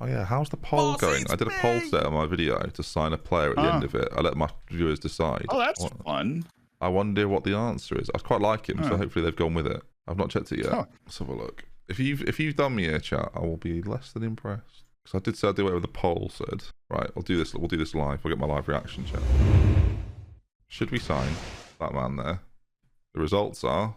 Oh yeah, how's the poll going? I did a poll set on my video to sign a player at the end of it. I let my viewers decide. Oh, that's fun. I wonder what the answer is. I quite like him, so hopefully they've gone with it. I've not checked it yet. Oh. Let's have a look. If you've done me here, chat, I will be less than impressed. Because I did say I'd do whatever the poll said. Right, I'll do this. We'll do this live. We'll get my live reaction, chat. Should we sign that man there? The results are.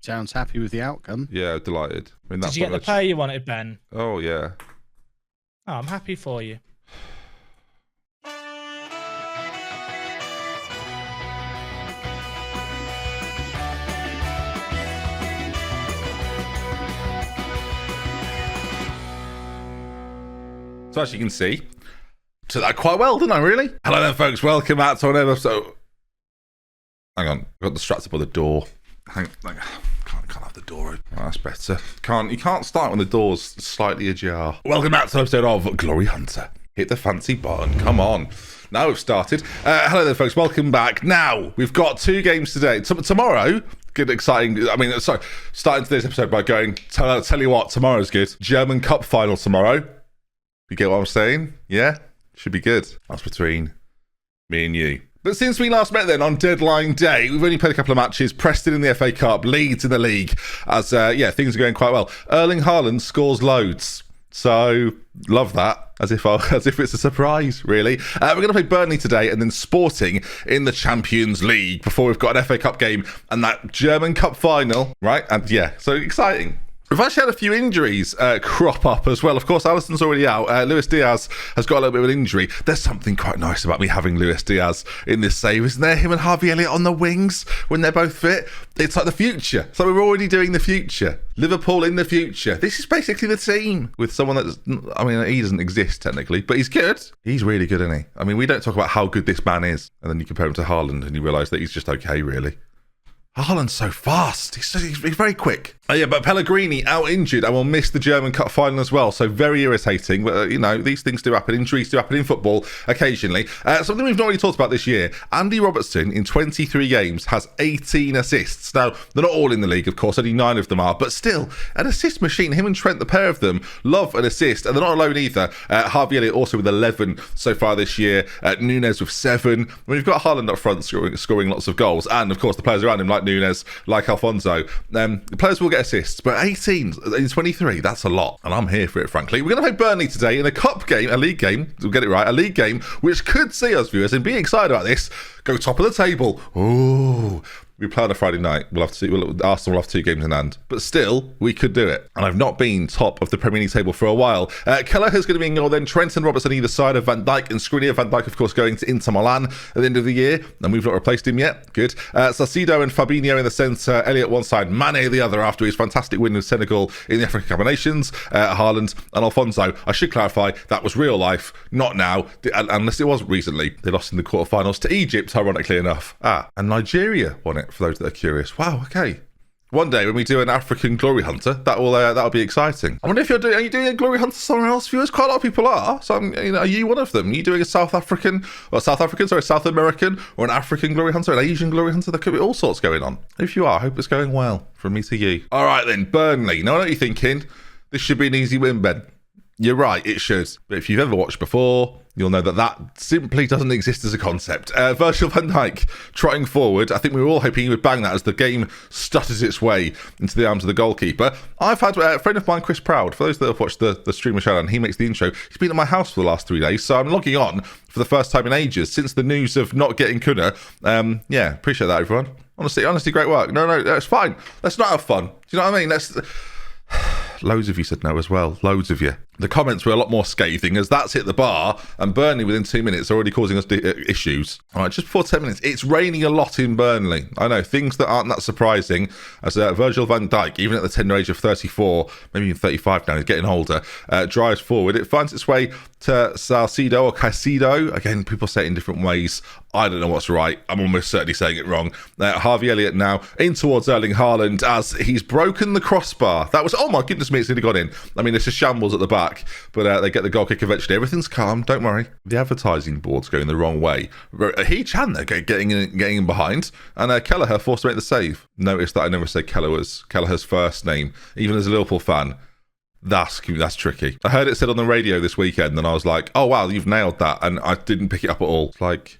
Sounds happy with the outcome. Yeah, delighted. I mean, that's Did you get the player you wanted, Ben? Oh yeah. Oh, I'm happy for you. So as you can see, did that quite well, didn't I, really? Hello there, folks. Welcome back to another episode. Hang on, I got distracted by the door. Can't have the door open. Oh, that's better. You can't start when the door's slightly ajar. Welcome back to an episode of Glory Hunter. Hit the fancy button. Come on. Now we've started. Hello there, folks. Welcome back. Now, we've got 2 games today. Tomorrow, good, exciting. I mean, sorry, starting today's episode by going, tell you what, tomorrow's good. German Cup final tomorrow. You get what I'm saying? Yeah? Should be good. That's between me and you. But since we last met then on deadline day, we've only played a couple of matches. Preston in the FA Cup, Leeds in the league. As, things are going quite well. Erling Haaland scores loads. So, love that. As if it's a surprise, really. We're going to play Burnley today and then Sporting in the Champions League before we've got an FA Cup game and that German Cup final, right? And yeah, so exciting. We've actually had a few injuries crop up as well. Of course, Alisson's already out. Luis Diaz has got a little bit of an injury. There's something quite nice about me having Luis Diaz in this save, isn't there? Him and Harvey Elliott on the wings when they're both fit. It's like the future. So we're already doing the future. Liverpool in the future. This is basically the team with someone that's, I mean, he doesn't exist technically, but he's good. He's really good, isn't he? I mean, we don't talk about how good this man is. And then you compare him to Haaland and you realise that he's just okay, really. Haaland's so fast. He's very quick. But Pellegrini out injured and will miss the German Cup final as well. So very irritating. But, these things do happen. Injuries do happen in football occasionally. Something we've not really talked about this year. Andy Robertson in 23 games has 18 assists. Now, they're not all in the league, of course. Only 9 of them are. But still, an assist machine. Him and Trent, the pair of them, love an assist. And they're not alone either. Harvey Elliott also with 11 so far this year. Nunes with 7. I mean, we've got Haaland up front scoring lots of goals. And, of course, the players around him like Nunes, like Alfonso. The players will get assists, but 18 in 23, that's a lot. And I'm here for it, frankly. We're going to play Burnley today in a cup game, a league game, we'll get it right, a league game, which could see us, viewers, and be excited about this, go top of the table. Ooh. We play on a Friday night. Arsenal will have 2 games in hand. But still, we could do it. And I've not been top of the Premier League table for a while. Kelleher's going to be in goal then. Trent and Robertson either side of Van Dijk and Skriniar. Van Dijk, of course, going to Inter Milan at the end of the year. And we've not replaced him yet. Good. Sacido and Fabinho in the centre. Elliott one side. Mane the other after his fantastic win with Senegal in the African Cup of Nations. Haaland and Alfonso. I should clarify, that was real life. Not now. Unless it was recently. They lost in the quarterfinals to Egypt, ironically enough. And Nigeria won it. For those that are curious. Wow, okay. One day when we do an African Glory Hunter, that'll be exciting. I wonder if are you doing a Glory Hunter somewhere else, viewers? Quite a lot of people are. So are you one of them? Are you doing a South American, or an African Glory Hunter, an Asian Glory Hunter? There could be all sorts going on. If you are, I hope it's going well from me to you. All right then, Burnley. Now I know what you're thinking. This should be an easy win, Ben. You're right, it should. But if you've ever watched before, you'll know that simply doesn't exist as a concept. Virgil van Dijk trotting forward. I think we were all hoping he would bang that as the game stutters its way into the arms of the goalkeeper. I've had a friend of mine, Chris Proud, for those that have watched the stream of Shadow, and he makes the intro. He's been at my house for the last 3 days, so I'm logging on for the first time in ages since the news of not getting Kuna. Appreciate that, everyone. Honestly, great work. No, it's fine. Let's not have fun. Do you know what I mean? Loads of you said no as well. Loads of you. The comments were a lot more scathing as that's hit the bar and Burnley within 2 minutes are already causing us issues. All right, just before 10 minutes, it's raining a lot in Burnley. I know, things that aren't that surprising as Virgil van Dijk, even at the tender age of 34, maybe even 35 now, he's getting older, drives forward. It finds its way to Salcido or Caicedo. Again, people say it in different ways. I don't know what's right. I'm almost certainly saying it wrong. Harvey Elliott now in towards Erling Haaland as he's broken the crossbar. That was, oh my goodness me, it's nearly got in. I mean, it's a shambles at the back. back, but they get the goal kick eventually. Everything's calm, don't worry. The advertising board's going the wrong way. He-Chan, they're getting in behind, and Kelleher forced to make the save. Notice that I never say Kelleher's first name, even as a Liverpool fan. That's tricky. I heard it said on the radio this weekend, and I was like, oh wow, you've nailed that, and I didn't pick it up at all. It's like,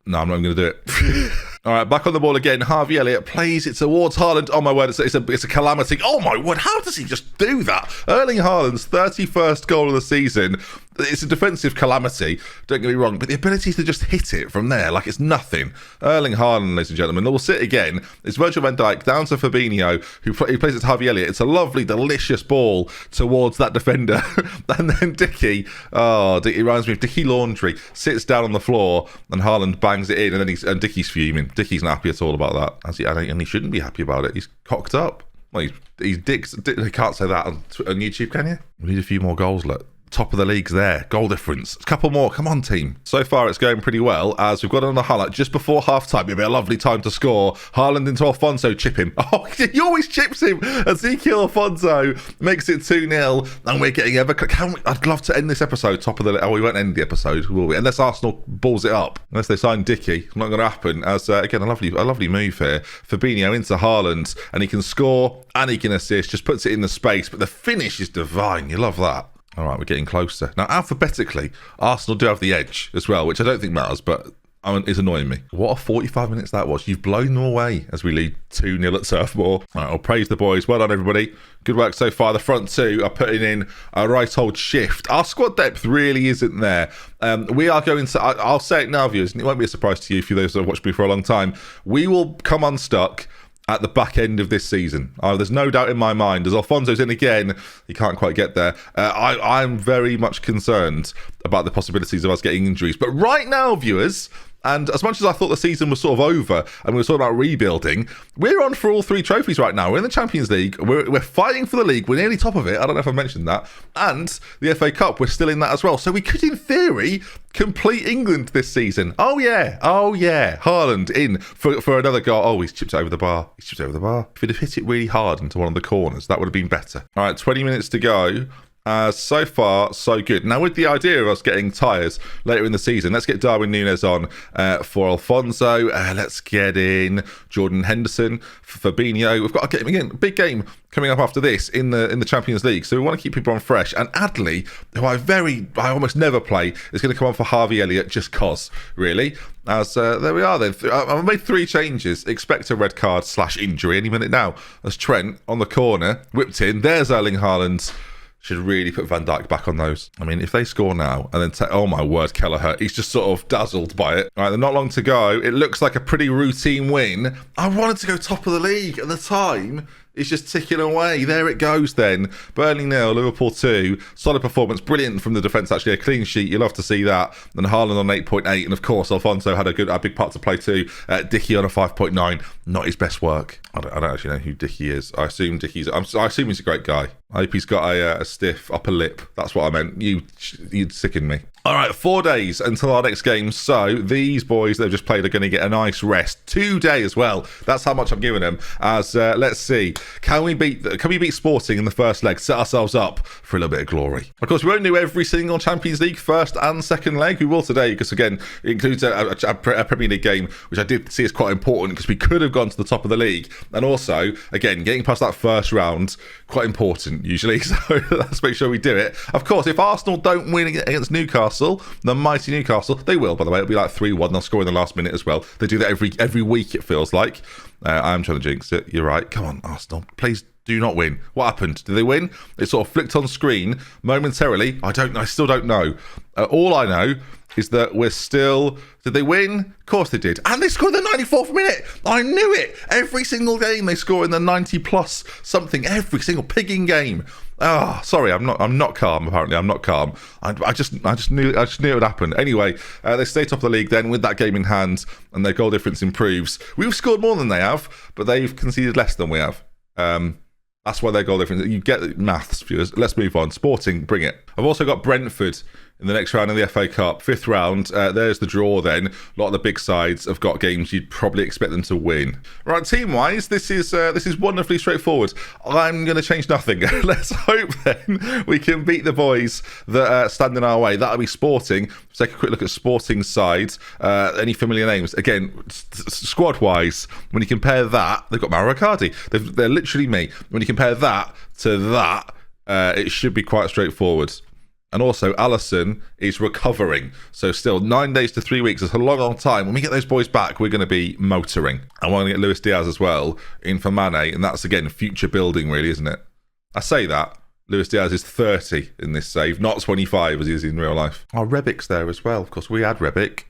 no, I'm not going to do it. All right, back on the ball again. Harvey Elliott plays it towards Haaland. Oh my word, it's a calamity. Oh my word, how does he just do that? Erling Haaland's 31st goal of the season. It's a defensive calamity, don't get me wrong, but the ability to just hit it from there like it's nothing. Erling Haaland, ladies and gentlemen, will sit again. It's Virgil van Dijk down to Fabinho, who plays it to Harvey Elliott. It's a lovely, delicious ball towards that defender. And then Dickie reminds me of Dickie Laundry, sits down on the floor, and Haaland bangs it in, and then Dickie's fuming. Dickie's not happy at all about that, and he shouldn't be happy about it. He's cocked up. Well, he's dicks. He can't say that on YouTube, can you? We need a few more goals, look. Top of the league's there. Goal difference. A couple more. Come on, team. So far, it's going pretty well, as we've got on the highlight just before half-time. It'll be a lovely time to score. Haaland into Alfonso, chip him. Oh, he always chips him. Ezekiel Alfonso makes it 2-0, and we're getting ever... I'd love to end this episode top of the... Oh, we won't end the episode, will we? Unless Arsenal balls it up. Unless they sign Dickie. It's not going to happen. As, again, a lovely move here. Fabinho into Haaland, and he can score, and he can assist. Just puts it in the space, but the finish is divine. You love that. All right, we're getting closer. Now, alphabetically, Arsenal do have the edge as well, which I don't think matters, but is annoying me. What a 45 minutes that was. You've blown them away as we lead 2-0 at Turf Moor. All right, I'll praise the boys. Well done, everybody. Good work so far. The front two are putting in a right old shift. Our squad depth really isn't there. We are going to... I'll say it now, viewers, and it won't be a surprise to you for those that have watched me for a long time. We will come unstuck at the back end of this season. There's no doubt in my mind. As Alfonso's in again, he can't quite get there. I'm very much concerned about the possibilities of us getting injuries. But right now, viewers, and as much as I thought the season was sort of over and we were talking about rebuilding, we're on for all 3 trophies right now. We're in the Champions League. We're fighting for the league. We're nearly top of it. I don't know if I mentioned that. And the FA Cup, we're still in that as well. So we could, in theory, complete England this season. Oh yeah. Haaland in for another goal. Oh, he's chipped it over the bar. If he'd have hit it really hard into one of the corners, that would have been better. All right, 20 minutes to go. So far, so good. Now, with the idea of us getting tyres later in the season, let's get Darwin Núñez on for Alfonso. Let's get in Jordan Henderson for Fabinho. We've got to get him again. Big game coming up after this in the Champions League. So we want to keep people on fresh. And Adley, who I almost never play, is going to come on for Harvey Elliott just cause, really. As there we are then. I've made 3 changes. Expect a red card / injury any minute now. As Trent on the corner, whipped in. There's Erling Haaland. Should really put Van Dijk back on those. I mean, if they score now and then oh my word, Kelleher, he's just sort of dazzled by it. All right, they're not long to go. It looks like a pretty routine win. I wanted to go top of the league at the time. It's just ticking away. There it goes then. Burnley 0, Liverpool 2. Solid performance. Brilliant from the defence, actually. A clean sheet. You love to see that. And Haaland on 8.8. And of course, Alfonso had a big part to play too. Dickie on a 5.9. Not his best work. I don't actually know who Dickie is. I assume he's a great guy. I hope he's got a stiff upper lip. That's what I meant. You'd sicken me. All right, 4 days until our next game. So these boys that have just played are going to get a nice rest. 2 days as well. That's how much I'm giving them. As let's see, can we beat Sporting in the first leg? Set ourselves up for a little bit of glory. Of course, we won't do every single Champions League first and second leg. We will today because again, it includes a Premier League game, which I did see as quite important because we could have gone to the top of the league. And also, again, getting past that first round, quite important usually. So let's make sure we do it. Of course, if Arsenal don't win against Newcastle, the mighty Newcastle, they will, by the way. It'll be like 3-1. They'll score in the last minute as well. They do that every week, it feels like. I'm trying to jinx it. You're right. Come on, Arsenal. Please do not win. What happened? Did they win? It sort of flicked on screen momentarily. I still don't know. All I know is that we're still... Did they win? Of course they did. And they scored in the 94th minute. I knew it. Every single game they score in the 90 plus something. Every single pigging game. Sorry, I'm not calm. Apparently, I'm not calm. I just knew it would happen. Anyway, they stay top of the league then with that game in hand, and their goal difference improves. We've scored more than they have, but they've conceded less than we have. That's why their goal difference. You get maths, viewers. Let's move on. Sporting, bring it. I've also got Brentford in in the next round of the FA Cup. 5th round, there's the draw then. A lot of the big sides have got games you'd probably expect them to win. Right, team-wise, this is wonderfully straightforward. I'm going to change nothing. Let's hope then we can beat the boys that stand in our way. That'll be Sporting. Let's take a quick look at Sporting's side. Any familiar names? Again, squad-wise, when you compare that, they've got Mauro Icardi. They're literally me. When you compare that to that, it should be quite straightforward. And also, Alisson is recovering. So still, 9 days to 3 weeks is a long, long time. When we get those boys back, we're going to be motoring. And we're going to get Luis Diaz as well in for Mane. And that's, again, future building, really, isn't it? I say that. Luis Diaz is 30 in this save, not 25 as he is in real life. Oh, Rebic's there as well. Of course, we had Rebic.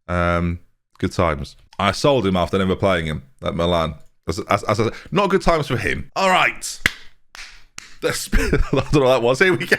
Good times. I sold him after never playing him at Milan. Not good times for him. All right. I don't know what that was. Here we go.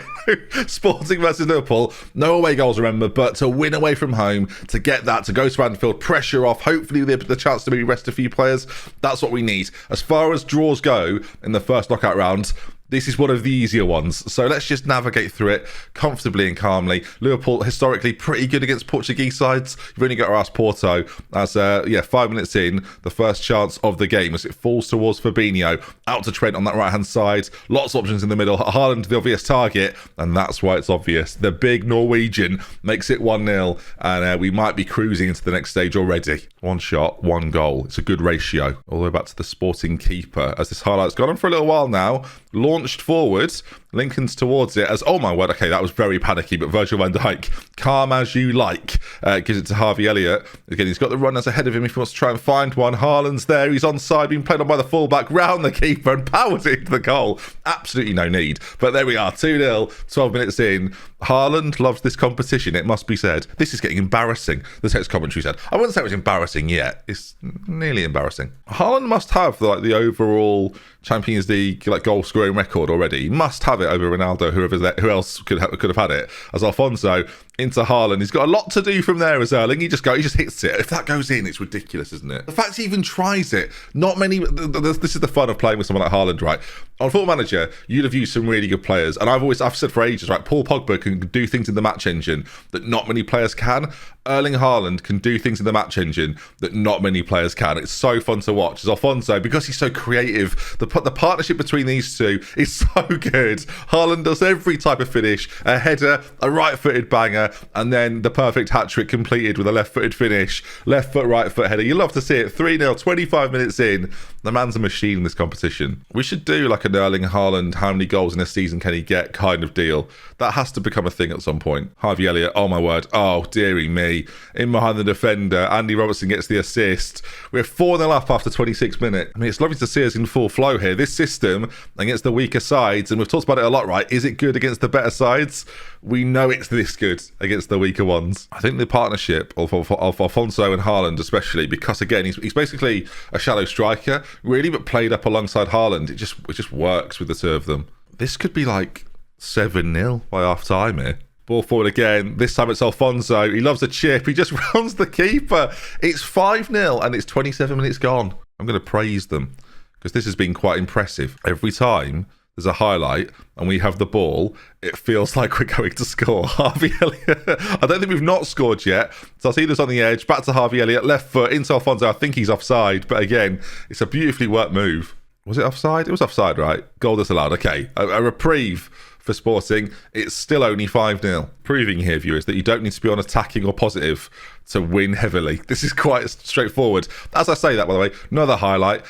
Sporting versus Liverpool. No away goals, remember, but to win away from home, to get that, to go to Anfield, pressure off, hopefully the chance to maybe rest a few players. That's what we need. As far as draws go in the first knockout round, this is one of the easier ones. So let's just navigate through it comfortably and calmly. Liverpool, historically, pretty good against Portuguese sides. You've only got to ask Porto. As, 5 minutes in, the first chance of the game as it falls towards Fabinho. Out to Trent on that right-hand side. Lots of options in the middle. Haaland, the obvious target. And that's why it's obvious. The big Norwegian makes it 1-0. And we might be cruising into the next stage already. 1 shot, 1 goal. It's a good ratio. All the way back to the Sporting keeper. As this highlight's gone on for a little while now. Launched forwards, Lincoln's towards it as, oh my word, okay, that was very panicky, but Virgil van Dijk, calm as you like, gives it to Harvey Elliott. Again, he's got the runners ahead of him if he wants to try and find one. Haaland's there, he's onside, being played on by the fullback, round the keeper and powers it into the goal. Absolutely no need. But there we are, 2-0, 12 minutes in. Haaland loves this competition, it must be said. This is getting embarrassing, the text commentary said. I wouldn't say it was embarrassing yet. It's nearly embarrassing. Haaland must have the overall Champions League goal scoring record already. He must have it over Ronaldo, who else could have had it. As Alfonso into Haaland, he's got a lot to do from there as Erling. He just hits it. If that goes in, it's ridiculous, isn't it? The fact he even tries it. Not many. This is the fun of playing with someone like Haaland, right? On Football Manager, you'd have used some really good players, and I've said for ages, right? Paul Pogba can do things in the match engine that not many players can. Erling Haaland can do things in the match engine that not many players can. It's so fun to watch. As Alfonso, because he's so creative, the partnership between these two is so good. Haaland does every type of finish, a header, a right-footed banger, and then the perfect hat-trick completed with a left-footed finish, left foot, right foot header. You love to see it. 3-0, 25 minutes in. The man's a machine in this competition. We should do like an Erling Haaland, how many goals in a season can he get kind of deal. That has to become a thing at some point. Harvey Elliott, oh my word, oh dearie me. In behind the defender, Andy Robertson gets the assist. We're 4-0 up after 26 minutes. I mean, it's lovely to see us in full flow here. This system against the weaker sides, and we've talked about it a lot, right? Is it good against the better sides? We know it's this good against the weaker ones. I think the partnership of Alfonso and Haaland especially, because again, he's basically a shallow striker, really, but played up alongside Haaland. It just works with the two of them. This could be like 7-0 by half time here. Ball forward again. This time it's Alfonso. He loves a chip. He just rounds the keeper. It's 5-0 and it's 27 minutes gone. I'm going to praise them because this has been quite impressive. Every time there's a highlight and we have the ball, it feels like we're going to score. Harvey Elliott. I don't think we've not scored yet. So I see this on the edge. Back to Harvey Elliott. Left foot into Alfonso. I think he's offside. But again, it's a beautifully worked move. Was it offside? It was offside, right? Goal disallowed. Okay. A reprieve for Sporting. It's still only 5-0. Proving here, viewers, that you don't need to be on attacking or positive to win heavily. This is quite straightforward. As I say that, by the way, another highlight.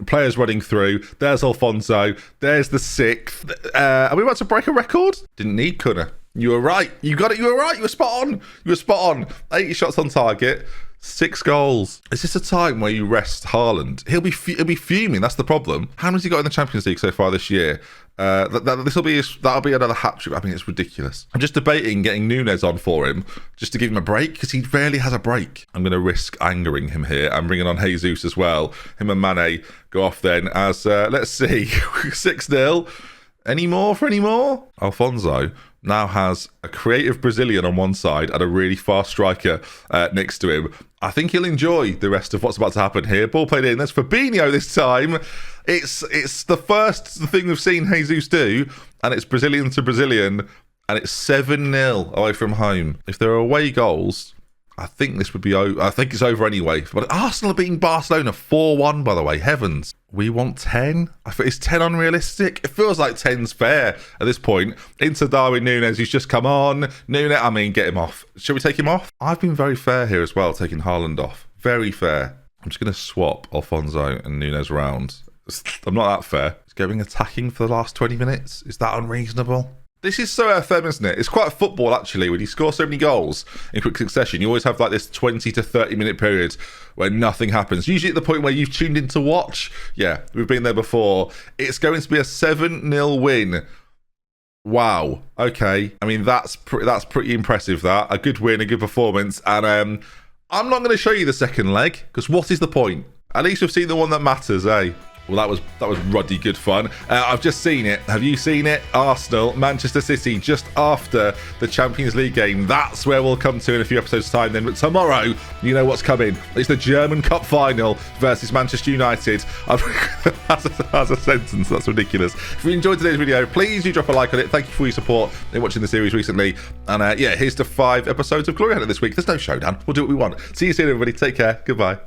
Players running through. There's Alfonso. There's the 6th. Are we about to break a record? Didn't need Cunha. You were right. You got it. You were right. You were spot on. You were spot on. 80 shots on target. 6 goals. Is this a time where you rest Haaland? He'll be fuming. That's the problem. How many's he got in the Champions League so far this year? That'll be another hat-trick. I mean, it's ridiculous. I'm just debating getting Núñez on for him just to give him a break because he rarely has a break. I'm going to risk angering him here. I'm bringing on Jesus as well. Him and Mane go off then as let's see, 6-0. Any more? Alfonso now has a creative Brazilian on one side and a really fast striker next to him. I think he'll enjoy the rest of what's about to happen here. Ball played in. That's Fabinho this time. It's the first thing we've seen Jesus do, and it's Brazilian to Brazilian, and it's 7-0 away from home. If there are away goals, I think this would be over. I think it's over anyway. But Arsenal are beating Barcelona 4-1, by the way. Heavens. We want 10? I think it's 10 unrealistic. It feels like 10's fair at this point. Into Darwin Núñez, who's just come on. Get him off. Shall we take him off? I've been very fair here as well, taking Haaland off. Very fair. I'm just going to swap Alfonso and Núñez around. I'm not that fair. He's going attacking for the last 20 minutes. Is that unreasonable? This is so FM, isn't it? It's quite a football, actually. When you score so many goals in quick succession, you always have like this 20 to 30 minute period where nothing happens. Usually at the point where you've tuned in to watch. Yeah, we've been there before. It's going to be a 7-0 win. Wow. Okay. I mean, that's pretty impressive, that. A good win, a good performance. And I'm not going to show you the second leg, because what is the point? At least we've seen the one that matters, eh? Well, that was ruddy good fun. I've just seen it. Have you seen it? Arsenal, Manchester City, just after the Champions League game. That's where we'll come to in a few episodes' time then. But tomorrow, you know what's coming. It's the German Cup final versus Manchester United. As a sentence, that's ridiculous. If you enjoyed today's video, please do drop a like on it. Thank you for your support in watching the series recently. And yeah, here's to 5 episodes of Glory Hunter this week. There's no showdown. We'll do what we want. See you soon, everybody. Take care. Goodbye.